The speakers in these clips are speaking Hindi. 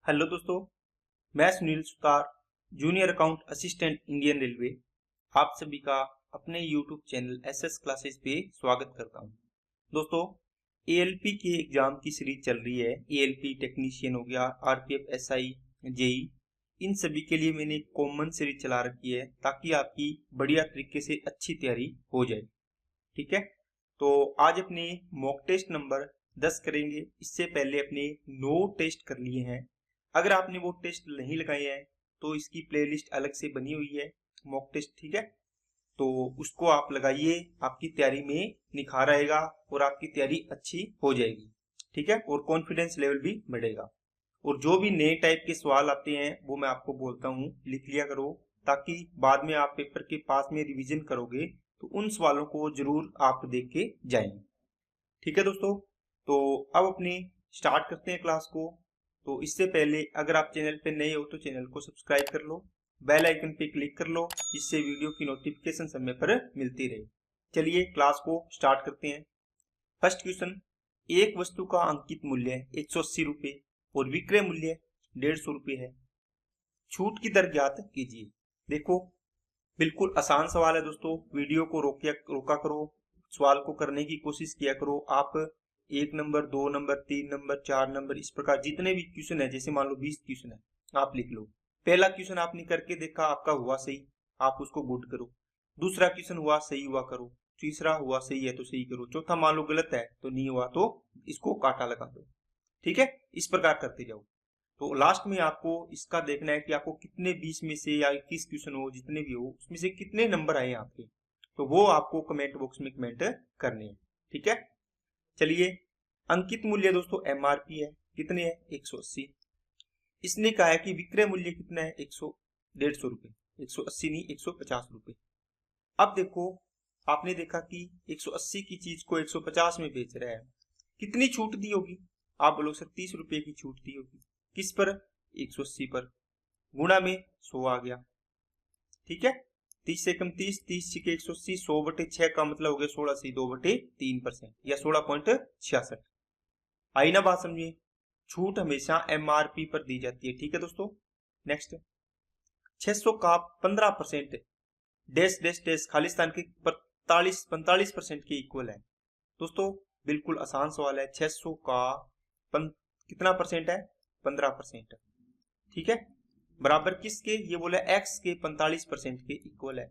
हेलो दोस्तों, मैं Sunil Sutar, junior account assistant Indian railway, आप सभी का अपने यूट्यूब चैनल एसएस क्लासेस पे स्वागत करता हूं। दोस्तों, एएलपी के एग्जाम की सीरीज चल रही है। एएलपी टेक्नीशियन हो गया, आरपीएफ, एसआई, जेई, इन सभी के लिए मैंने एक कॉमन सीरीज चला रखी है ताकि आपकी बढ़िया तरीके से अच्छी तैयारी हो जाए। ठीक है, तो आज अपने मॉक टेस्ट नंबर 10 करेंगे। इससे पहले अपने 9 टेस्ट कर लिए हैं। अगर आपने वो टेस्ट नहीं लगाए हैं तो इसकी प्लेलिस्ट अलग से बनी हुई है, मॉक टेस्ट। ठीक है, तो उसको आप लगाइए, आपकी तैयारी में निखार आएगा और आपकी तैयारी अच्छी हो जाएगी। ठीक है, और कॉन्फिडेंस लेवल भी बढ़ेगा। और जो भी नए टाइप के सवाल आते हैं वो मैं आपको बोलता हूँ लिख लिया करो, ताकि बाद में आप पेपर के पास में रिवीजन करोगे तो उन सवालों को जरूर आप देख के जाएंगे। ठीक है दोस्तों, तो अब अपनी स्टार्ट करते हैं क्लास को। तो इससे पहले अगर आप चैनल पे नए हो तो चैनल को सब्सक्राइब कर लो, बेल आइकन पे क्लिक कर लो, जिससे वीडियो की नोटिफिकेशन समय पर मिलती रहे। चलिए क्लास को स्टार्ट करते हैं। फर्स्ट क्वेश्चन, एक वस्तु का अंकित मूल्य 180 रुपये और विक्रय मूल्य 150 रुपये है, छूट की दर ज्ञात कीजिए। देखो, बिल्कुल आसान सवाल है दोस्तों। वीडियो को रोका करो, सवाल को करने की कोशिश किया करो। आप 1 नंबर, 2 नंबर, 3 नंबर, 4 नंबर, इस प्रकार जितने भी क्वेश्चन है, जैसे मान लो 20 क्वेश्चन है, आप लिख लो। पहला क्वेश्चन आपने करके देखा, आपका हुआ सही, आप उसको गुड करो। दूसरा क्वेश्चन हुआ सही, हुआ करो। तीसरा हुआ सही है तो सही करो। चौथा मान लो गलत है तो नहीं हुआ तो इसको काटा लगा दो। ठीक है, इस प्रकार करते जाओ। तो लास्ट में आपको इसका देखना है कि आपको कितने 20 में से या 21 क्वेश्चन हो, जितने भी हो, उसमें से कितने नंबर आए आपके, तो वो आपको कमेंट बॉक्स में कमेंट करने हैं। ठीक है, चलिए। अंकित मूल्य दोस्तों एमआरपी है, कितने है 180। इसने कहा है कि विक्रय मूल्य कितना है 150 रुपए, 180 नहीं 150 रुपए। अब देखो, आपने देखा कि 180 की चीज को 150 में बेच रहा है, कितनी छूट दी होगी? आप बोलो सर 30 रुपए की छूट दी होगी। किस पर? 180 पर। गुणा में 100 आ गया। ठीक है, 30 से कम 30, 30 के 180, 100/6 का मतलब हो गया 16 से 2/3% या 16.66। आई ना बात समझिए? छूट हमेशा एमआरपी पर दी जाती है। ठीक है दोस्तों, नेक्स्ट। 600 का 15% डैश डैश डैश खालिस्तान के 45% के इक्वल है। दोस्तों बिल्कुल आसान सवाल है। 600 का कितना परसेंट है? 15%। ठीक है, बराबर किसके? ये बोला एक्स के 45% के इक्वल है।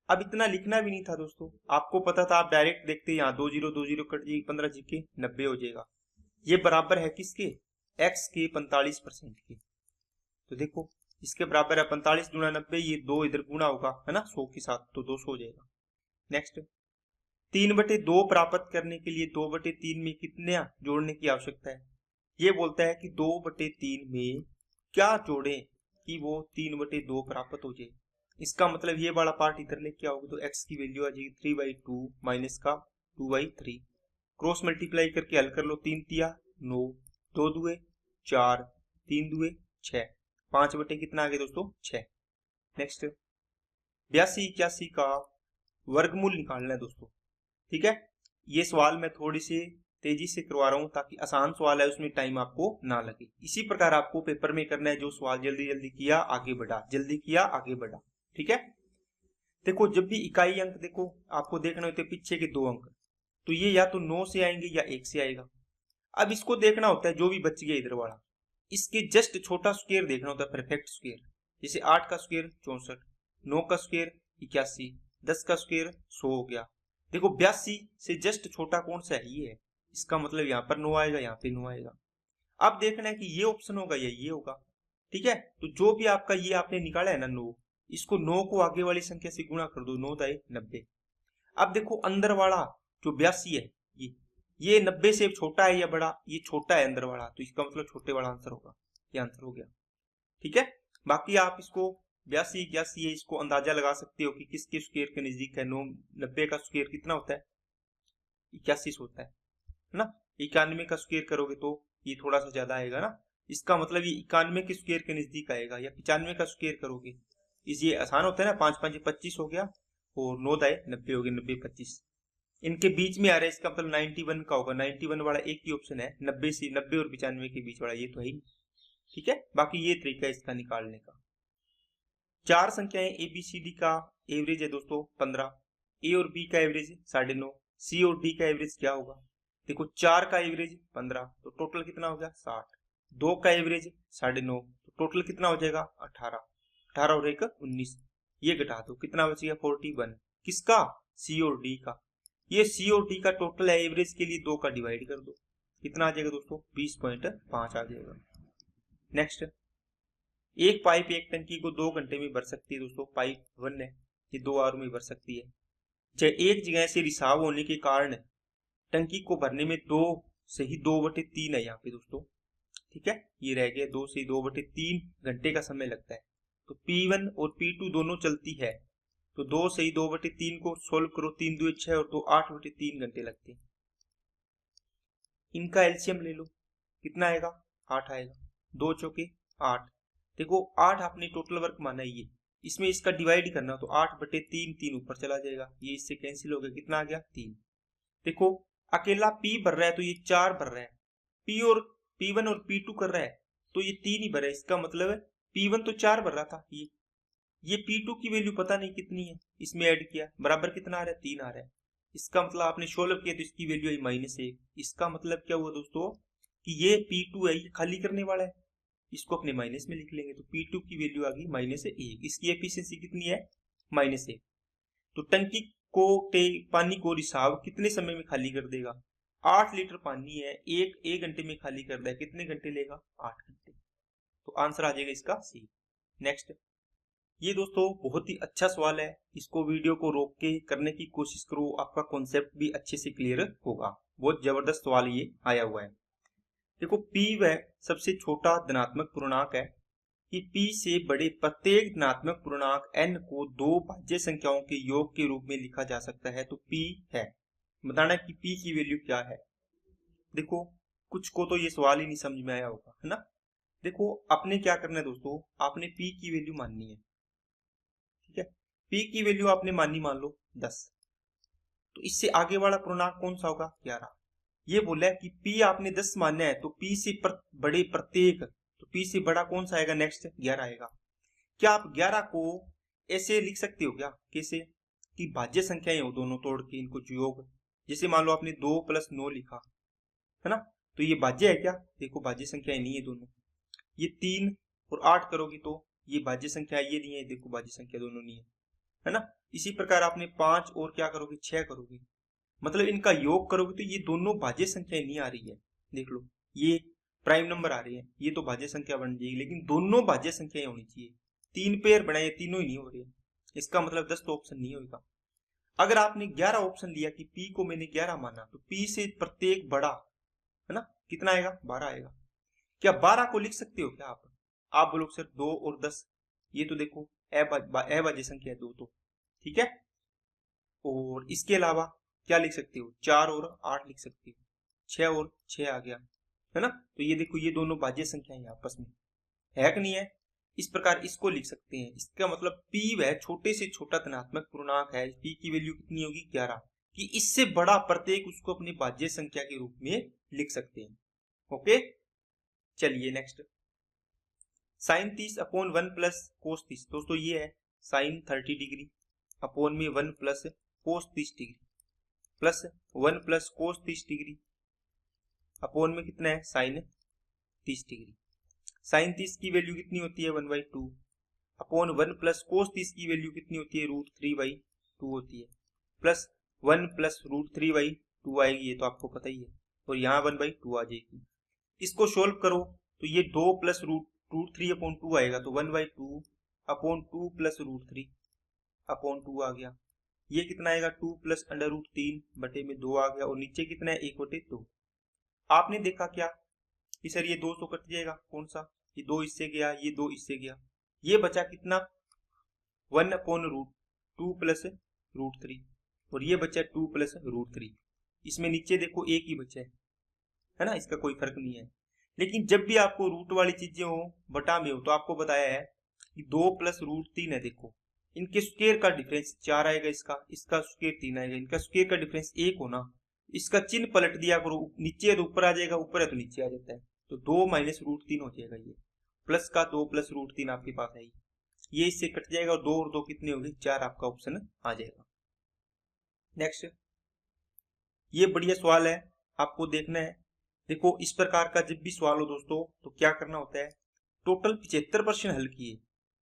अब इतना लिखना भी नहीं था दोस्तों, आपको पता था, आप डायरेक्ट देखते यहाँ 2 जीरो 2 जीरो कट जाएगी, 15 जी के 90 हो जाएगा। ये बराबर है किसके? एक्स के 45% के। तो देखो, इसके बराबर है 45 गुणा 90, ये 2 इधर गुणा होगा है ना 100 के साथ, तो 200 हो जाएगा। नेक्स्ट, 3/2 प्राप्त करने के लिए 2/3 में कितने जोड़ने की आवश्यकता है? ये बोलता है कि 2/3 में क्या जोड़ें कि वो 3/2 प्राप्त हो जाए। इसका मतलब ये वाला पार्ट इधर लेके आओगे तो x की वैल्यू आ जाएगी 3/2 माइनस का 2/3। क्रॉस मल्टीप्लाई करके हल कर लो। 3 तिया 9, 2 दुए 4, 3 दुए 6, 5 बटे कितना आ गया दोस्तों? 6। नेक्स्ट, 82 81 का वर्गमूल निकालना है दोस्तों। ठीक है, ये सवाल मैं थोड़ी सी तेजी से करवा रहा हूं ताकि आसान सवाल है, उसमें टाइम आपको ना लगे। इसी प्रकार आपको पेपर में करना है, जो सवाल जल्दी जल्दी किया आगे बढ़ा, जल्दी किया आगे बढ़ा। ठीक है, देखो जब भी इकाई अंक देखो, आपको देखना होता है पीछे के 2 अंक, तो ये या तो 9 से आएंगे या 1 से आएगा। अब इसको देखना होता है जो भी बच गया इधर वाला, इसके जस्ट छोटा स्क्वायर देखना होता है, परफेक्ट स्क्वायर। जैसे 8 का स्क्वायर 64, 9 का स्क्वायर 81, 10 का स्क्वायर 100 हो गया। देखो 82 से जस्ट छोटा कौन सा है? ये है। इसका मतलब यहाँ पर 9 आएगा, यहाँ पे 9 आएगा। अब देखना है कि ये ऑप्शन होगा या ये होगा। ठीक है, तो जो भी आपका ये आपने निकाला है ना 9, इसको 9 को आगे वाली संख्या से गुणा कर दो, 9 दाए 90। अब देखो अंदर वाला जो 82 है, ये 90 से छोटा है या बड़ा? ये छोटा है अंदर वाला, तो इसका मतलब छोटे वाला आंसर होगा। ये आंसर हो गया। ठीक है, बाकी आप इसको 82 81 है, इसको अंदाजा लगा सकते हो कि किसके स्क्वायर के नजदीक है। 9 90 का स्क्वायर कितना होता है? 81 होता है ना। 91 का स्क्वायर करोगे तो ये थोड़ा सा ज्यादा आएगा ना, इसका मतलब ये 91 के स्क्वायर के नजदीक आएगा। या 95 का स्क्वायर करोगे, ये आसान होता है ना, 5 5 25 हो गया और 9 दाए 90 हो गया, 90 25 इनके बीच में आ रहा है, इसका मतलब 91 का होगा। 91 वाला एक ही ऑप्शन है, 90 से 90 और 95 के बीच वाला ये तो है ही। ठीक है, बाकी ये तरीका है इसका निकालने का। चार संख्याएं ए बी सी डी का एवरेज है दोस्तों 15, ए और बी का एवरेज 9.5, सी और डी का एवरेज क्या होगा, देखो 4 का एवरेज 15 तो टोटल कितना हो गया 60, 2 का एवरेज 9.5 तो टोटल कितना हो जाएगा 18, 18 और 1 19, ये घटा दो कितना बच गया 41, किसका सी और डी का। ये सी और डी का टोटल है, एवरेज के लिए 2 का डिवाइड कर दो कितना आ जाएगा दोस्तों 20.5 आ जाएगा। नेक्स्ट, एक पाइप एक टंकी को 2 घंटे में भर सकती है दोस्तों, पाइप 1 है, ये 2 आवर में भर सकती है। चाहे एक जगह से रिसाव होने के कारण टंकी को भरने में 2 से ही 2/3 है यहाँ पे दोस्तों, ठीक है, ये रह गया 2 से 2/3 घंटे का समय लगता है। तो P1 और P2 दोनों चलती है, तो 2 से ही 2/3 को सोल्व करो, 3 2 6 और 2 8/3 घंटे लगते हैं। इनका एलसीएम ले लो कितना आएगा 8 आएगा, 2 चौके 8, देखो 8 आपने टोटल वर्क माना ये, इसमें इसका डिवाइड करना तो 8/3 3 ऊपर चला जाएगा, ये इससे कैंसिल हो गया कितना आ गया 3। देखो अकेला P भर रहा है तो ये 4 भर रहा है, P1 और P2 कर रहा है तो ये 3 ही भर रहा है, इसका मतलब है P1 तो 4 भर रहा था, ये P2 की वैल्यू पता नहीं कितनी है, इसमें ऐड किया बराबर कितना आ रहा है 3 आ रहा है, इसका मतलब आपने सोल्व किया तो इसकी वैल्यू आई -1। इसका मतलब क्या हुआ दोस्तों कि ये P2 है, ये खाली करने वाला है, इसको अपने माइनस में लिख लेंगे तो P2 की वैल्यू आ गई -1, इसकी एफिशिएंसी कितनी है -1। तो टंकी को पानी को रिसाव कितने समय में खाली कर देगा, 8 लीटर पानी है, एक घंटे में खाली कर देगा, कितने घंटे लेगा 8 घंटे, तो आंसर आ जाएगा इसका सी। नेक्स्ट, ये दोस्तों बहुत ही अच्छा सवाल है, इसको वीडियो को रोक के करने की कोशिश करो, आपका कॉन्सेप्ट भी अच्छे से क्लियर होगा, बहुत जबरदस्त सवाल ये आया हुआ है। देखो P वह सबसे छोटा धनात्मक पूर्णांक है कि P से बड़े प्रत्येक धनात्मक पूर्णांक n को 2 भाज्य संख्याओं के योग के रूप में लिखा जा सकता है, तो P है, बताना कि P की वैल्यू क्या है। देखो कुछ को तो ये सवाल ही नहीं समझ में आया होगा, है ना। देखो आपने क्या करना है दोस्तों, आपने P की वैल्यू माननी है, ठीक है, P की वैल्यू आपने मानी मान लो 10, तो इससे आगे वाला पूर्णांक कौन सा होगा 11। ये बोला है कि P आपने 10 मानना है तो P से बड़े प्रत्येक, तो P से बड़ा कौन सा आएगा नेक्स्ट 11 आएगा। क्या आप 11 को ऐसे लिख सकते हो क्या, कैसे कि भाज्य संख्याएं हो दोनों तोड़ के इनको योग, जैसे मान लो आपने 2 + 9 लिखा है ना, तो ये भाज्य है क्या, देखो भाज्य संख्याएं नहीं है दोनों, ये 3 और 8 करोगे तो ये भाज्य संख्या ये नहीं है, देखो भाज्य संख्या दोनों नहीं है ना। इसी प्रकार आपने 5 और क्या करोगे 6 करोगे, मतलब इनका योग करोगे तो ये दोनों भाज्य संख्याएं नहीं आ रही है, देख लो ये प्राइम नंबर आ रही है, ये तो भाज्य संख्या बन जाएगी, लेकिन दोनों भाज्य संख्याएं होनी चाहिए, 3 पेयर बनाए तीनों ही नहीं हो रही, इसका मतलब 10 तो ऑप्शन नहीं होगा। अगर आपने 11 ऑप्शन लिया कि P को मैंने 11 माना तो P से प्रत्येक बड़ा है ना, कितना आएगा 12 आएगा। क्या 12 को लिख सकते हो क्या आप बोलो सर 2 और 10, ये तो देखो अभाज्य संख्या है 2 तो, ठीक है, और इसके अलावा क्या लिख सकते हो 4 और 8 लिख सकते हो, 6 और 6 आ गया है ना, तो ये देखो ये दोनों भाज्य संख्या है आपस में, है कि नहीं है। इस प्रकार इसको लिख सकते हैं, इसका मतलब P वह छोटे से छोटा धनात्मक पूर्णांक है, P की वैल्यू कितनी होगी 11, कि इससे बड़ा प्रत्येक उसको अपनी भाज्य संख्या के रूप में लिख सकते हैं। ओके, चलिए नेक्स्ट, sin 30/1 + cos 30, दोस्तों ये है sin 30 डिग्री अपॉन में 1 + cos 30 degree plus 1 + cos 30 degree upon में कितना है sin 30 डिग्री। sin 30 की वैल्यू कितनी होती है 1/2 अपॉन 1 + cos 30 की वैल्यू कितनी होती है √3/2 होती है, प्लस 1 + √3/2 आएगी, ये तो आपको पता ही है, और यहाँ 1/2 आ जाएगी। इसको सोल्व करो तो ये 2 + √3/2 आएगा, तो 1/2 अपॉन 2 + √3/2 आ गया, ये कितना आएगा 2 + √3/2 आ गया, और नीचे कितना है 1/2। आपने देखा क्या कि सर ये 200 कट जाएगा, कौन सा, ये 2 इससे गया, ये 2 इससे गया, ये बचा कितना 1/2 + √3, और ये बचा 2 + √3, इसमें नीचे देखो एक ही बचा है ना, इसका कोई फर्क नहीं है। लेकिन जब भी आपको रूट वाली चीजें हो बटा में हो तो आपको बताया है कि 2 + √3 है, देखो इनके स्क्वायर का डिफरेंस 4 आएगा, इसका स्क्वायर 3 आएगा, इनका स्क्वायर का डिफरेंस 1 होना, इसका चिन्ह पलट दिया करो, नीचे है तो ऊपर आ जाएगा, ऊपर है तो नीचे आ जाता है, तो 2 - √3 हो जाएगा ये, प्लस का 2 प्लस रूट 3 आपके पास है, ये इससे कट जाएगा और 2 और 2 कितने होंगे 4, आपका ऑप्शन आ जाएगा। नेक्स्ट, ये बढ़िया सवाल है, आपको देखना है। देखो इस प्रकार का जब भी सवाल हो दोस्तों तो क्या करना होता है, टोटल 75 प्रश्न हल किए,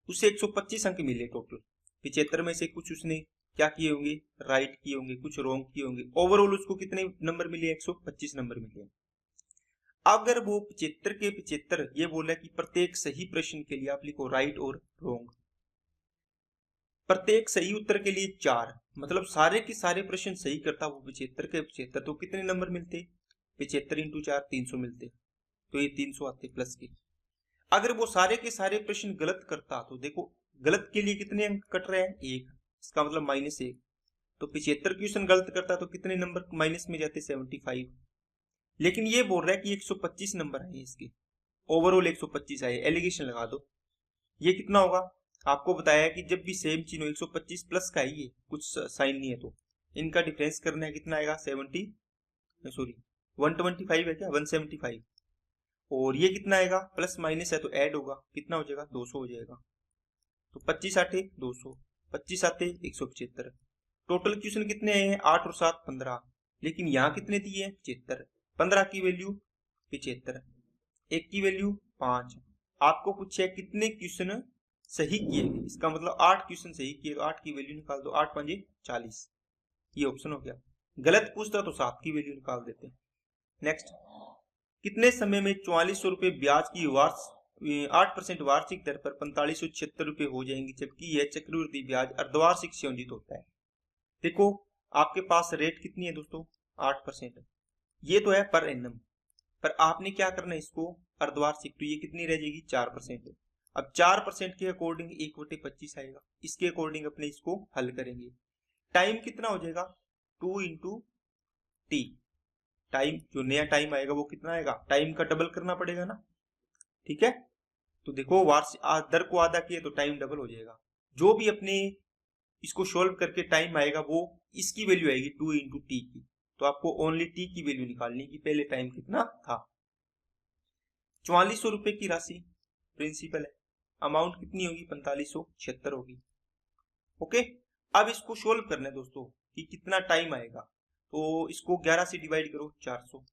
उसे 125 अंक मिले टोटल। 75 में से कुछ उसने क्या किए होंगे, राइट किए होंगे, कुछ रॉन्ग किए होंगे, ओवरऑल उसको कितने नंबर मिले, 125 नंबर मिले। अगर वो 75 के 75 ये बोला कि प्रत्येक सही प्रश्न के लिए आप लिखो राइट और रॉन्ग, प्रत्येक सही उत्तर के लिए 4, मतलब सारे के सारे प्रश्न सही करता वो 75 के 75, तो कितने नंबर मिलते, 75 इंटू 4 300 मिलते, तो ये 300 आते प्लस के। अगर वो सारे के सारे प्रश्न गलत करता तो देखो गलत के लिए कितने अंक कट रहे हैं, 1, इसका मतलब -1, तो 75 क्वेश्चन गलत करता तो कितने नंबर माइनस में जाते, 75। लेकिन ये बोल रहा है कि 125 नंबर आए इसके, ओवरऑल 125 आए, एलिगेशन लगा दो। ये कितना होगा, आपको बताया है कि जब भी सेम चीज हो 125 प्लस का ही है, कुछ साइन नहीं है, तो इनका डिफरेंस करना है, कितना आएगा 125 है क्या, 175, और ये कितना आएगा प्लस माइनस है तो ऐड होगा, कितना हो जाएगा 200 हो जाएगा। तो 25 आते 200, 25 आते 175। टोटल क्वेश्चन कितने आए हैं, 8 और 7 15, लेकिन यहाँ कितने दिए हैं 75। 15 की वैल्यू 75, 1 की वैल्यू 5। आपको पूछे कितने क्वेश्चन सही किए गए, इसका मतलब 8 क्वेश्चन सही किए, 8 की वैल्यू निकाल दो, 8 5 40, ये ऑप्शन हो गया। गलत पूछता तो 7 की वैल्यू निकाल देते। नेक्स्ट, कितने समय में 4400 रुपए ब्याज की 8% वार्षिक दर पर 4576 रुपए हो जाएंगी, जबकि यह चक्रवृद्धि ब्याज अर्धवार्षिक संयोजित होता है। देखो आपके पास रेट कितनी है दोस्तों, 8%, ये तो है पर एनम, पर आपने क्या करना है इसको अर्धवार्षिक, तो ये कितनी रह जाएगी 4%। अब 4% के अकॉर्डिंग 1/25 आएगा, इसके अकॉर्डिंग अपने इसको हल करेंगे। टाइम कितना हो जाएगा 2 इंटू टी, टाइम जो नया टाइम आएगा वो कितना आएगा, टाइम का डबल करना पड़ेगा ना, ठीक है। तो देखो वार्षिक दर को आधा किए तो टाइम डबल हो जाएगा, जो भी अपने इसको सोल्व करके टाइम आएगा वो इसकी वैल्यू आएगी 2 इंटू टी की, तो आपको ओनली टी की वैल्यू निकालनी की, पहले टाइम कितना था। 4400 रुपए की राशि प्रिंसिपल है, अमाउंट कितनी होगी 4576 होगी। ओके, अब इसको सोल्व करना है दोस्तों कि कितना टाइम आएगा, तो इसको 11 से डिवाइड करो 400,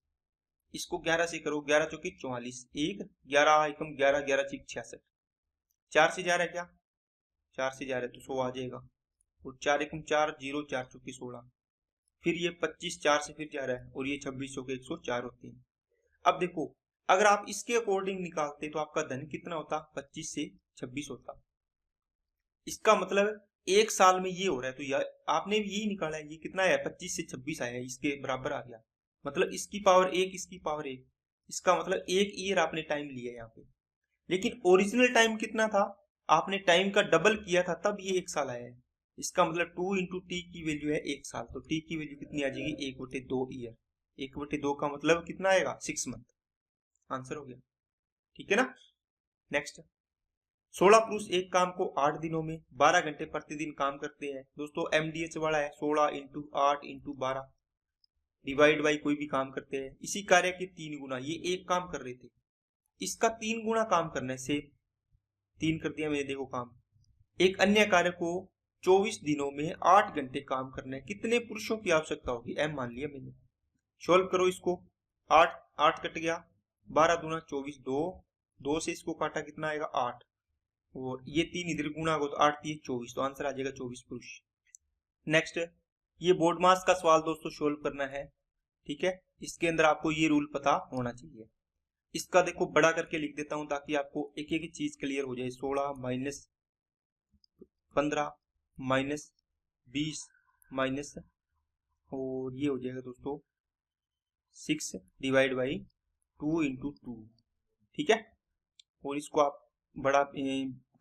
इसको 11 से करो, 11 चौके 44, 1 11 एकम 11 11 चीक 66, 4 से जा रहा है क्या, 4 से जा रहा है तो 100 आ जाएगा, और 4 एकम 4 0 4 चौके 16, फिर ये 25 4 से फिर जा रहा है, और ये 26 चौके 104 होते हैं। अब देखो अगर आप इसके अकॉर्डिंग निकालते तो आपका धन कितना होता, 25 से 26 होता। इसका मतलब एक साल में ये हो रहा है, तो यार आपने भी यही निकाला है, ये कितना है 25 से 26 आया है, इसके बराबर आ गया, मतलब इसकी पावर 1 इसकी पावर 1, इसका मतलब 1 ईयर आपने टाइम लिया यहाँ पे। लेकिन ओरिजिनल टाइम कितना था, आपने टाइम का डबल किया था तब ये 1 साल आया है, इसका मतलब 2 इंटू टी की वैल्यू है 1 साल, तो टी की वैल्यू कितनी आ जाएगी 1/2 ईयर, 1/2 का मतलब कितना आएगा 6 मंथ, आंसर हो गया, ठीक है ना। नेक्स्ट, 16 पुरुष एक काम को 8 दिनों में 12 घंटे प्रतिदिन काम करते हैं। दोस्तों एमडीएच वाला है, 16 इंटू 8 इंटू 12 डिवाइड बाई कोई भी काम करते हैं, इसी कार्य के 3 गुना, ये एक काम कर रहे थे, इसका 3 गुना काम करना है, सेम 3 कर दिया मैंने देखो काम। एक अन्य कार्य को 24 दिनों में 8 घंटे काम करना है, कितने पुरुषों की आवश्यकता होगी, एम मान लिया मैंने। सोल्व करो इसको, 8 8 कट गया, 12 दूना 24, 2 से इसको काटा कितना आएगा 8, और ये 3 इधर गुणा हो तो 8 3 24, तो आंसर आ जाएगा 24 पुरुष। नेक्स्ट, ये बोर्ड मास का सवाल दोस्तों सोल्व करना है, ठीक है। इसके अंदर आपको ये रूल पता होना चाहिए। इसका देखो बड़ा करके लिख देता हूं ताकि आपको एक एक चीज क्लियर हो जाए। 16 माइनस 15 माइनस 20 माइनस, और ये हो जाएगा दोस्तों 6 डिवाइड बाई 2 इंटू 2, ठीक है। और इसको आप बड़ा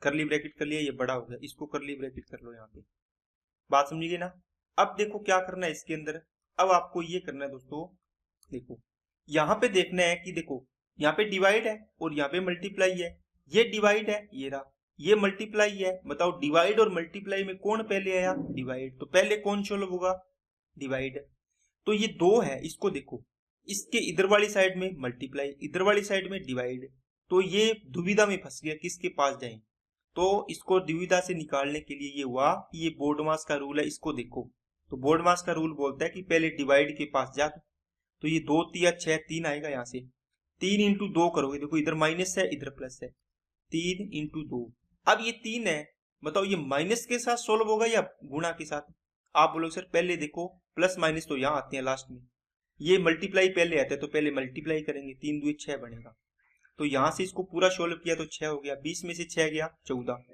करली ब्रैकेट कर लिया, ये बड़ा हो गया, इसको करली ब्रैकेट कर लो, यहाँ पे बात समझिए ना। अब देखो क्या करना है इसके अंदर, अब आपको ये करना है दोस्तों, देखो यहाँ पे देखना है कि देखो यहाँ पे डिवाइड है और यहाँ पे मल्टीप्लाई है, ये डिवाइड है ये रहा, ये मल्टीप्लाई है, बताओ डिवाइड और मल्टीप्लाई में कौन पहले आया, डिवाइड, तो पहले कौन सोल्व होगा, डिवाइड। तो ये 2 है, इसको देखो, इसके इधर वाली साइड में मल्टीप्लाई, इधर वाली साइड में डिवाइड, तो ये दुविधा में फंस गया किसके पास जाए। तो इसको दुविधा से निकालने के लिए ये हुआ कि ये बोर्डमास का रूल है, इसको देखो। तो बोर्डमास का रूल बोलता है कि पहले डिवाइड के पास जा, तो ये 2 तिया 6 3 आएगा, यहाँ से 3 इंटू 2 करोगे, देखो इधर माइनस है इधर प्लस है, 3 इंटू 2। अब ये 3 है, बताओ ये माइनस के साथ सोल्व होगा या गुणा के साथ। आप बोलोगे सर पहले देखो प्लस माइनस तो यहाँ आते हैं लास्ट में, ये मल्टीप्लाई पहले आते हैं, तो पहले मल्टीप्लाई करेंगे, 3 2 6 बनेगा। तो यहाँ से इसको पूरा सोल्व किया तो 6 हो गया, 20 में से 6 गया 14,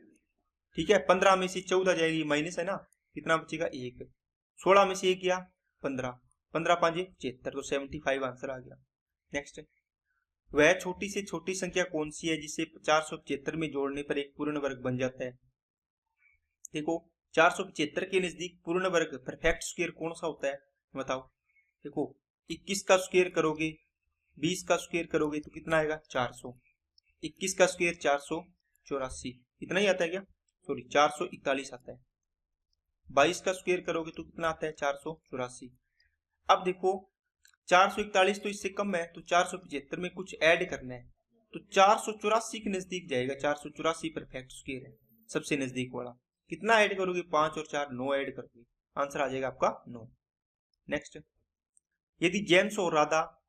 ठीक है। 15 में से 14 जाएगी, माइनस है ना, कितना बचेगा 1। 16 में से 1 गया 15, 15 5 75, तो 75 आंसर आ गया। नेक्स्ट, वह छोटी से छोटी संख्या कौन सी है जिसे 475 में जोड़ने पर एक पूर्ण वर्ग बन जाता है। देखो 475 के नजदीक पूर्ण वर्ग परफेक्ट स्क्वायर कौन सा होता है बताओ। देखो 21 का स्क्वायर करोगे, 20 का स्क्वायर करोगे तो कितना आएगा 400, 21 का स्क्वायर 484, इतना ही आता है क्या, सॉरी 441 आता है। 22 का स्क्वायर करोगे तो कितना आता है 484। अब देखो 441 तो इससे कम है, तो 475 में कुछ ऐड करना है, तो 484 के नजदीक जाएगा, 484 परफेक्ट स्क्वायर है सबसे नजदीक वाला। कितना ऐड करोगे 5 और 4 9 ऐड करोगे, आंसर आ जाएगा आपका 9। नेक्स्ट, यदि जेम्स और राधा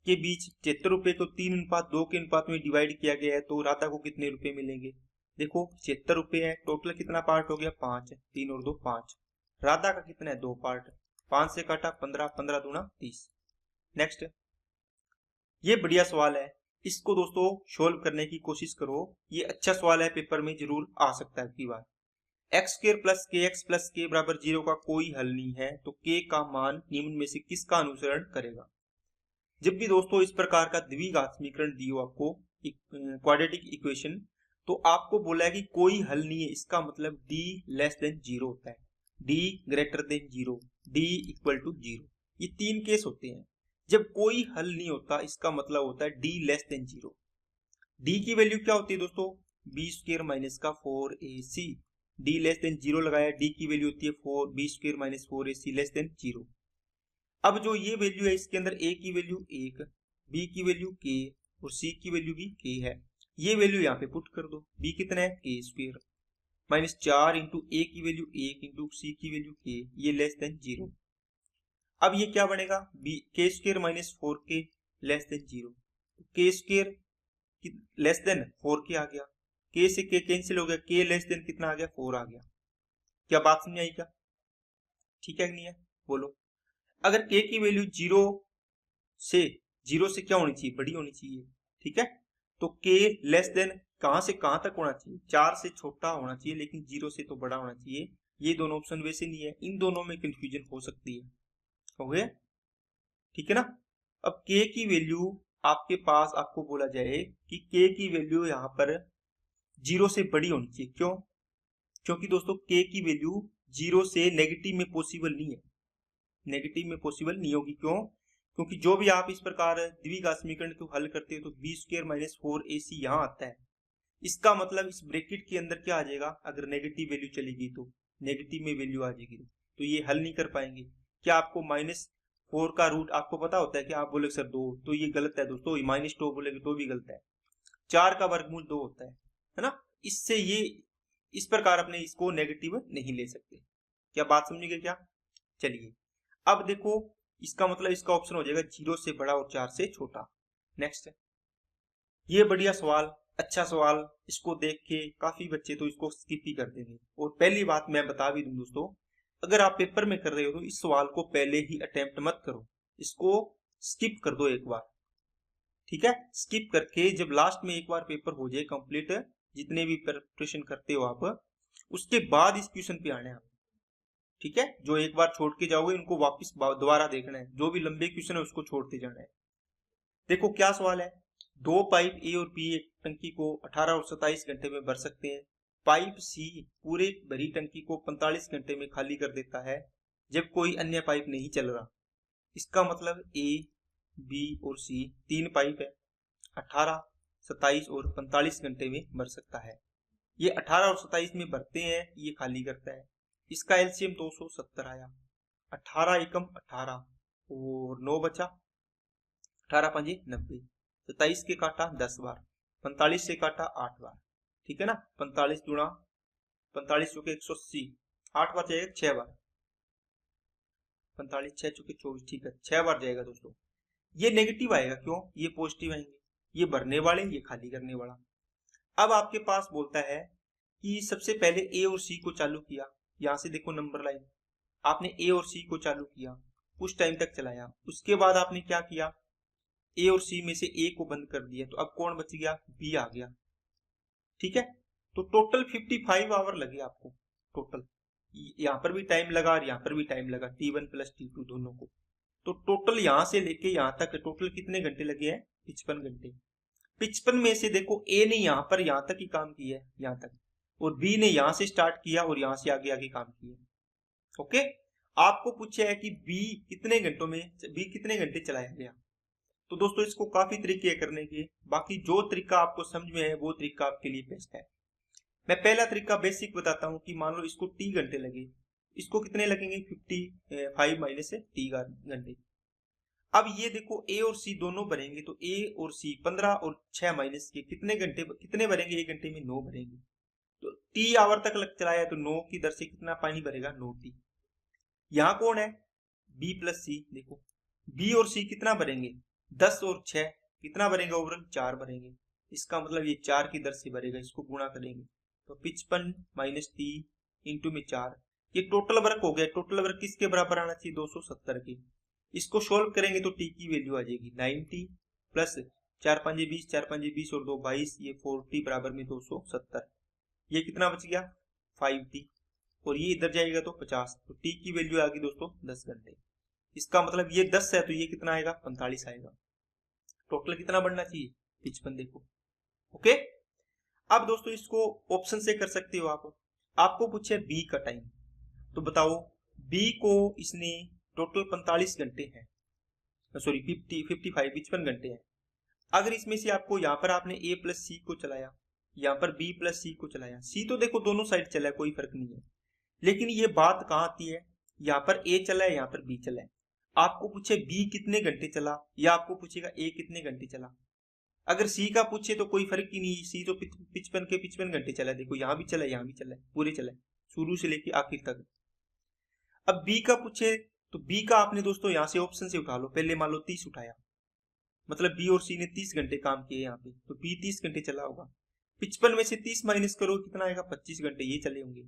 के बीच 73 रुपए को 3:2 के अनुपात में डिवाइड किया गया है तो राधा को कितने रुपए मिलेंगे। देखो 76 रुपए है, टोटल कितना पार्ट हो गया 5, 3 और 2 5। राधा का कितना है 2 पार्ट, 5 से काटा 15, 15 दूना 30। नेक्स्ट, ये बढ़िया सवाल है, इसको दोस्तों सोल्व करने की कोशिश करो, ये अच्छा सवाल है, पेपर में जरूर आ सकता है की बार। एक्स स्क्वायर प्लस के एक्स प्लस के बराबर 0 का कोई हल नहीं है तो के का मान निम्न में से किसका अनुसरण करेगा। जब भी दोस्तों इस प्रकार का द्विघात समीकरण दियो आपको, क्वाड्रेटिक इक्वेशन, तो आपको बोला है कि कोई हल नहीं है, इसका मतलब d लेस देन 0 होता है, d greater than 0, d equal to 0। ये 3 केस होते हैं जब कोई हल नहीं होता, इसका मतलब होता है d लेस देन 0। d की वैल्यू क्या होती है दोस्तों, b स्क्वायर माइनस का 4ac, d लेस देन 0 लगाया, d की वैल्यू होती है 4 b square minus 4ac less than 0। अब जो ये वैल्यू है इसके अंदर a की वैल्यू 1, b की वैल्यू k और c की वैल्यू भी k है, ये वैल्यू यहाँ पे पुट कर दो। b कितना है k square minus 4 into a की वैल्यू 1 इंटू c की वैल्यू k, ये लेस देन 0। अब ये क्या बनेगा b k square minus 4k less than 0, k square less than 4k आ गया, k से k कैंसिल हो गया, k लेस देन कितना आ गया 4 आ गया। क्या बात समझ आई क्या, ठीक है कि नहीं है बोलो। अगर k की वैल्यू 0 से क्या होनी चाहिए, बड़ी होनी चाहिए, ठीक है। तो k लेस देन कहां से कहां तक होना चाहिए, 4 से छोटा होना चाहिए, लेकिन 0 से तो बड़ा होना चाहिए। ये दोनों ऑप्शन वैसे नहीं है, इन दोनों में कंफ्यूजन हो सकती है, हो गया, ठीक है ना। अब k की वैल्यू आपके पास, आपको बोला जाए कि k की वैल्यू यहाँ पर 0 से बड़ी होनी चाहिए, क्यों, क्योंकि दोस्तों k की वैल्यू 0 से नेगेटिव में पॉसिबल नहीं है, नेगेटिव में पॉसिबल नहीं होगी, क्यों, क्योंकि जो भी आप इस प्रकार द्विघात समीकरण को हल करते हो तो b स्क्वायर माइनस 4ac यहाँ आता है, इसका मतलब इस ब्रैकेट के अंदर क्या आ जाएगा, अगर नेगेटिव वैल्यू चलेगी तो नेगेटिव में वैल्यू आ जाएगी, तो ये हल नहीं कर पाएंगे। क्या आपको -4 का रूट आपको पता होता है कि आप बोले सर 2, तो ये गलत है दोस्तों, -2 बोलेगे तो भी गलत है, 4 का वर्गमूल 2 होता है ना। इससे ये इस प्रकार अपने इसको नेगेटिव नहीं ले सकते। क्या बात समझ गए क्या, चलिए अब देखो इसका मतलब इसका ऑप्शन हो जाएगा 0 से बड़ा और 4 से छोटा। नेक्स्ट, ये बढ़िया सवाल, अच्छा सवाल, इसको देख के काफी बच्चे तो इसको स्किप ही कर देंगे। और पहली बात मैं बता भी दूं दोस्तों, अगर आप पेपर में कर रहे हो तो इस सवाल को पहले ही अटेम्प्ट मत करो, इसको स्किप कर दो एक बार, ठीक है। स्किप करके जब लास्ट में एक बार पेपर हो जाए कंप्लीट, जितने भी प्रिपरेशन करते हो आप, उसके बाद इस क्वेश्चन पे आने आप, ठीक है। जो एक बार छोड़ के जाओगे उनको वापस दोबारा देखना है, जो भी लंबे क्वेश्चन है उसको छोड़ते जाना है। देखो क्या सवाल है, 2 पाइप ए और बी एक टंकी को 18 और 27 घंटे में भर सकते हैं, पाइप सी पूरे भरी टंकी को 45 घंटे में खाली कर देता है जब कोई अन्य पाइप नहीं चल रहा। इसका मतलब ए बी और सी 3 पाइप है, 18 27 और 45 घंटे में भर सकता है। ये 18 और 27 में भरते हैं, ये खाली करता है, इसका एलसीएम 270 आया, 18 एकम 18 और 9 बचा, 18 5 90, 27 के काटा 10 बार, 45 से काटा 8 बार, ठीक है ना। 45 गुणा 45 चौके 180, 8 बार जाएगा 6 बार, 45 6 चौके 24, ठीक है 6 बार जाएगा दोस्तों। ये नेगेटिव आएगा, क्यों, ये पॉजिटिव आएंगे, ये भरने वाले ये खाली करने वाला। अब आपके पास बोलता है कि सबसे पहले ए और सी को चालू किया, यहां से देखो नंबर लाइन, आपने ए और सी को चालू किया, कुछ टाइम तक चलाया, उसके बाद आपने क्या किया, ए और सी में से ए को बंद कर दिया, तो अब कौन बच गया, बी आ गया, ठीक है। तो टोटल 55 आवर लगे आपको, टोटल यहाँ पर भी टाइम लगा और यहाँ पर भी टाइम लगा, T1 प्लस T2 दोनों को। तो टोटल यहाँ से लेके यहाँ तक टोटल कितने घंटे लगे हैं, 55 घंटे। 55 में से देखो ए ने यहाँ पर यहाँ तक ही काम किया है, यहाँ तक, और बी ने यहाँ से स्टार्ट किया और यहाँ से आगे आगे काम किया। ओके, आपको पूछा है कि बी कितने घंटों में, बी कितने घंटे चलाया गया। तो दोस्तों इसको काफी तरीके करने के, बाकी जो तरीका आपको समझ में है वो तरीका आपके लिए बेस्ट है। मैं पहला तरीका बेसिक बताता हूँ कि मान लो इसको टी घंटे लगे, इसको कितने लगेंगे, 55 माइनस से टी घंटे। अब ये देखो ए और सी दोनों भरेंगे, तो ए और सी 15 और 6 माइनस के कितने घंटे, कितने भरेंगे, एक घंटे में 9 भरेंगे। तो टी आवर तक लग चलाया तो 9 की दर से कितना पानी भरेगा, 9 टी। यहाँ कौन है, बी प्लस सी, देखो बी और सी कितना भरेंगे, 10 और 6 कितना भरेंगे, ओवरऑल 4 भरेंगे। इसका मतलब ये 4 की दर से भरेगा, इसको गुणा करेंगे तो 55 माइनस टी इंटू में 4, ये टोटल वर्क हो गया। टोटल वर्क किसके बराबर आना चाहिए, 270 के। इसको सोल्व करेंगे तो टी की वैल्यू आ जाएगी 90 प्लस 4 5 20, 4 5 20 और 2 22, ये 40 बराबर में 270। ये कितना बच गया, 5t, और ये इधर जाएगा तो 50, तो टी की वैल्यू आ गई दोस्तों 10 घंटे। इसका मतलब ये 10 है तो ये कितना आएगा, 45 आएगा। टोटल कितना बढ़ना चाहिए, 55, देखो। ओके, अब दोस्तों इसको ऑप्शन से कर सकते हो आप। आपको पूछे बी का टाइम, तो बताओ बी को इसने टोटल 45 घंटे हैं, सॉरी 55 घंटे हैं। अगर इसमें से आपको यहाँ पर आपने ए प्लस सी को चलाया, यहाँ पर बी प्लस सी को चलाया, सी तो देखो दोनों साइड चला है, कोई फर्क नहीं है, लेकिन ये बात कहाँ आती है, यहाँ पर ए चला है, यहाँ पर बी चला है। आपको पूछे बी कितने घंटे चला, या आपको पूछेगा ए कितने घंटे चला। अगर सी का पूछे तो कोई फर्क ही नहीं, सी तो 55 के 55 घंटे चला, देखो यहाँ भी चला, यहाँ भी चला, पूरे चला, शुरू से लेके आखिर तक। अब बी का पूछे तो बी का आपने दोस्तों यहाँ से ऑप्शन से उठा लो, पहले मान लो 30 उठाया, मतलब बी और सी ने 30 घंटे काम किए यहाँ पे, तो बी 30 घंटे चला होगा। 55 में से 30 माइनस करो, कितना आएगा, 25 घंटे ये चले होंगे।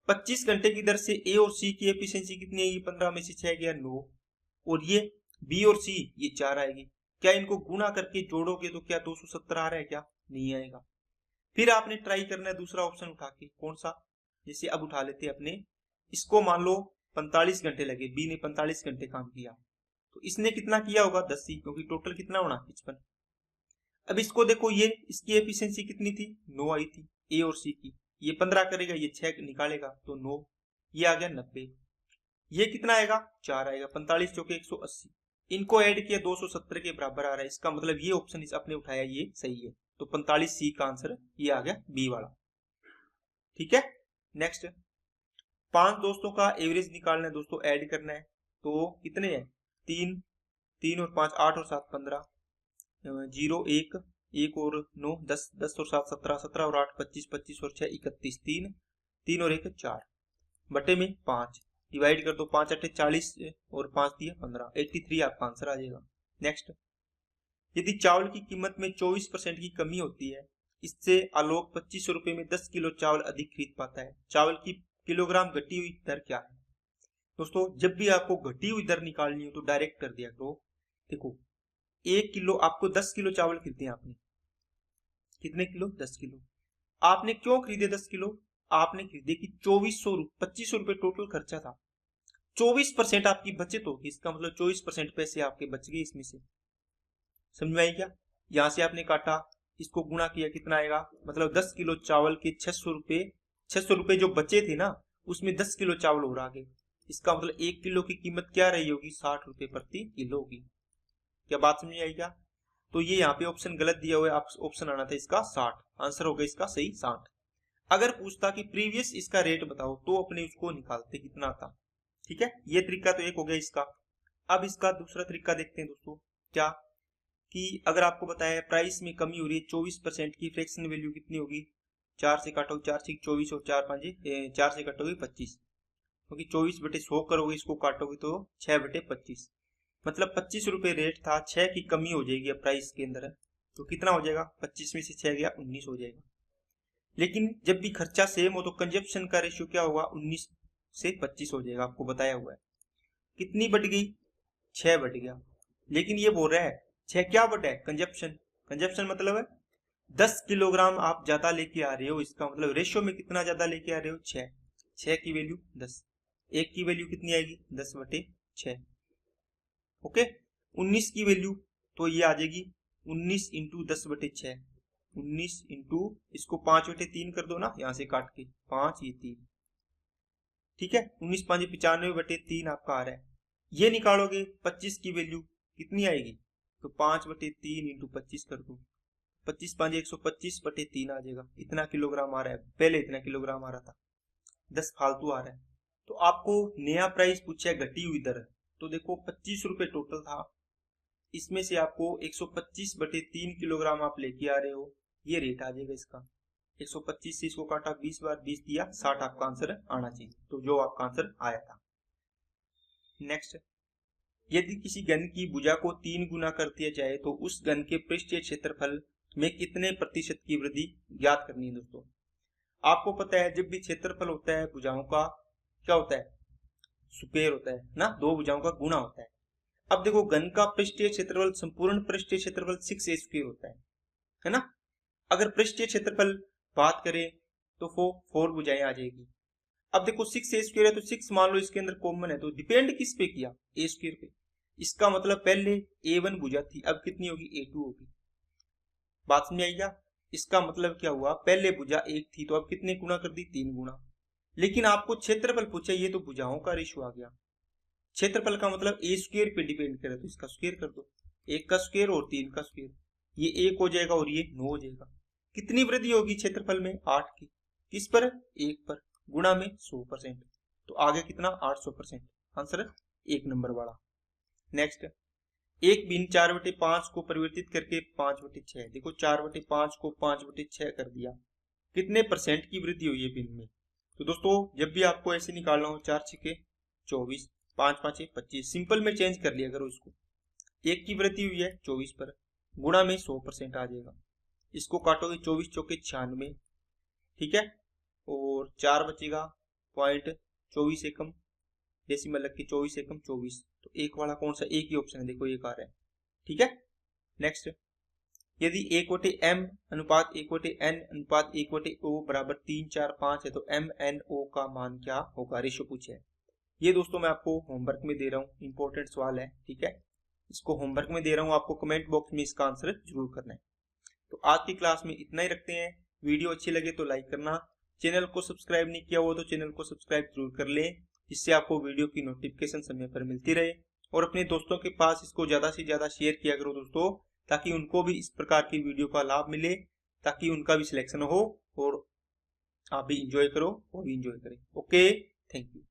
25 घंटे की दर से ए और सी की एफिशिएंसी कितनी आएगी, 15 में से 6 गया 9, और ये बी और सी ये 4 आएगी। क्या इनको गुणा करके जोड़ोगे तो क्या 270 आ रहा है, क्या नहीं आएगा। फिर आपने ट्राई करना है दूसरा ऑप्शन उठा के, कौन सा, जैसे अब उठा लेते अपने इसको, मान लो 45 घंटे लगे, बी ने 45 घंटे काम किया, तो इसने कितना किया होगा, 10 सी, क्योंकि टोटल कितना होना 55। अब इसको देखो, ये इसकी एफिशिएंसी कितनी थी, 9 आई थी ए और सी की, ये 15 करेगा, ये 6 निकालेगा तो 9, ये आ गया 90, ये कितना आएगा, 4 आएगा, 45 चौके 180, इनको ऐड किया 270 के बराबर आ रहा है। इसका मतलब ये ऑप्शन इस अपने उठाया ये सही है, तो 45 सी का आंसर ये आ गया बी वाला, ठीक है। नेक्स्ट 5 दोस्तों का एवरेज निकालना है दोस्तों, ऐड करना है, तो कितने हैं, 3 3 और 5 8 और 7 15, 0 1 1 और 9 10 10 और 7 17 17 और 8 25 25 और 6 31, 3 3 और 1 4 बटे में 5, डिवाइड कर दो, 5 8 40 और 5 दिया 15, 83 आपका आंसर आ जाएगा। नेक्स्ट, यदि चावल की कीमत में 24% की कमी होती है, इससे आलोक 2500 रुपए में 10 किलो चावल अधिक खरीद पाता है, चावल की किलोग्राम घटी हुई दर क्या है। दोस्तों जब भी आपको घटी हुई दर निकालनी हो तो डायरेक्ट कर दिया करो। देखो 1 किलो, आपको 10 किलो चावल खरीदे, आपने कितने किलो, 10 किलो। आपने क्यों खरीदे 10 किलो, आपने खरीदे कि 2500 रुपए टोटल खर्चा था, 24% आपकी बचत होगी, इसका मतलब 24% पैसे आपके बच गए इसमें से। समझ में आई क्या, यहां से आपने काटा, इसको गुणा किया, कितना आएगा, मतलब 10 किलो चावल के 600 रुपए जो बचे थे ना, उसमें 10 किलो चावल और आ गए। इसका मतलब 1 किलो की कीमत क्या रही होगी, 60 रुपए प्रति किलो होगी। क्या बात समझ आई क्या। तो ये यहाँ पे ऑप्शन गलत दिया हुआ है, ऑप्शन आना था इसका 60, आंसर होगा इसका सही 60। अगर पूछता कि प्रीवियस इसका रेट बताओ तो अपने उसको निकालते कितना था, ठीक है। ये तरीका तो एक हो गया इसका। अब इसका दूसरा तरीका देखते हैं दोस्तों, क्या, कि अगर आपको बताया प्राइस में कमी हो रही है 24% की, फ्रैक्शन वैल्यू कितनी होगी, 4 से काटोगे 4 से 24 और 4 से काटोगे 25, क्योंकि 24/100 करोगे इसको काटोगे तो 6/25, मतलब 25 रुपये रेट था, 6 की कमी हो जाएगी अब प्राइस के अंदर है, तो कितना हो जाएगा, 25 में से 6 गया 19 हो जाएगा। लेकिन जब भी खर्चा सेम हो तो कंजप्शन का रेशियो क्या होगा, 19 से 25 हो जाएगा, आपको बताया हुआ है। कितनी बढ़ गई, 6 बढ़ गया। लेकिन ये बोल रहा है 6 क्या बढ़ा है, कंजप्शन। कंजप्शन मतलब है 10 किलोग्राम आप ज्यादा लेके आ रहे हो, इसका मतलब रेशियो में कितना ज्यादा लेके आ रहे हो, 6। 6 की वैल्यू 10, 1 की वैल्यू कितनी आएगी, 10/6। ओके, 19 की वैल्यू तो ये आ जाएगी 19 इंटू 10/6, 19 इंटू इसको 5/3 कर दो ना, यहां से काट के 5 ये 3, ठीक है, 19 5 95/3 आपका आ रहा है। ये निकालोगे 25 की वैल्यू कितनी आएगी, तो 5/3 इंटू 25 कर दो, 25 5 125/3 आ जाएगा। इतना किलोग्राम आ रहा है, पहले इतना किलोग्राम आ रहा था, 10 फालतू आ रहा है। तो आपको नया प्राइस पूछा है घटी हुई दर, तो देखो 25 रुपए टोटल था, इसमें से आपको 125/3 किलोग्राम आप लेके आ रहे हो, ये रेट आ जाएगा इसका। 125 से इसको काटा 20 बार, 20 दिया 60 आपका आंसर आना चाहिए, तो जो आपका आंसर आया था। नेक्स्ट, यदि किसी घन की भुजा को 3 गुना कर दिया जाए तो उस घन के पृष्ठीय क्षेत्रफल में कितने प्रतिशत की वृद्धि ज्ञात करनी है। दोस्तों आपको पता है जब भी क्षेत्रफल होता है भुजाओं का क्या होता है, स्क्वायर होता है ना, दो भुजाओं का गुणा होता है। अब देखो घन का पृष्ठीय क्षेत्रफल, संपूर्ण पृष्ठीय क्षेत्रफल 6a² होता है ना। अगर पृष्ठीय क्षेत्रफल बात करें तो 4 भुजाएं आ जाएगी। अब देखो 6a² है तो 6 मान लो इसके अंदर कॉमन है, तो डिपेंड किस पे किया, a² पे। इसका मतलब पहले a1 भुजा थी, अब कितनी होगी, a2 होगी। बात समझ आई क्या। इसका मतलब क्या हुआ, पहले भुजा 1 थी तो अब कितने गुना कर दी, 3 गुना। लेकिन आपको क्षेत्रफल पूछा, ये तो भुजाओं का रेशियो आ गया। क्षेत्रफल का मतलब a² पे डिपेंड करे तो इसका स्क्वायर कर दो, 1 का स्क्वायर और 3 का स्क्वायर, ये 1 हो जाएगा और ये 9 हो जाएगा। कितनी वृद्धि होगी क्षेत्रफल में, 8 की। किस पर, 1 पर, गुणा में 100%, तो आगे कितना, 800%। आंसर 1 नंबर वाला। नेक्स्ट, 1 भिन्न 4/5 को परिवर्तित करके 5/6, देखो 4/5 को 5/6 कर दिया, कितने परसेंट की वृद्धि हुई है भिन्न में। तो दोस्तों जब भी आपको ऐसे निकालना हो, 4 6 24, 5 5 25, सिंपल में चेंज कर लिया करो इसको। 1 की वृद्धि हुई है 24 पर, गुणा में 100% आ जाएगा, इसको काटोगे 24 चौके 96, ठीक है, और 4 बचेगा, 0.24 एकम, डेसिमल लग के 24 एकम 24, तो एक वाला कौन सा, एक ही ऑप्शन है, देखो एक आ रहा है, ठीक है। नेक्स्ट, यदि 1/m अनुपात 1/n अनुपात 1/o बराबर 3 4 5 है तो MNO का मान क्या होगा, रेशो पूछे है। ये दोस्तों मैं आपको होमवर्क में दे रहा हूँ, इंपॉर्टेंट सवाल है, ठीक है, इसको होमवर्क में दे रहा हूँ, आपको कमेंट बॉक्स में इसका आंसर जरूर करना है। तो आज की क्लास में इतना ही रखते हैं, वीडियो अच्छी लगे तो लाइक करना, चैनल को सब्सक्राइब नहीं किया हो तो चैनल को सब्सक्राइब जरूर कर लें, जिससे आपको वीडियो की नोटिफिकेशन समय पर मिलती रहे, और अपने दोस्तों के पास इसको ज्यादा से ज्यादा शेयर किया करो दोस्तों, ताकि उनको भी इस प्रकार की वीडियो का लाभ मिले, ताकि उनका भी सिलेक्शन हो और आप भी इंजॉय करो, वो भी इंजॉय करें। Okay, thank you.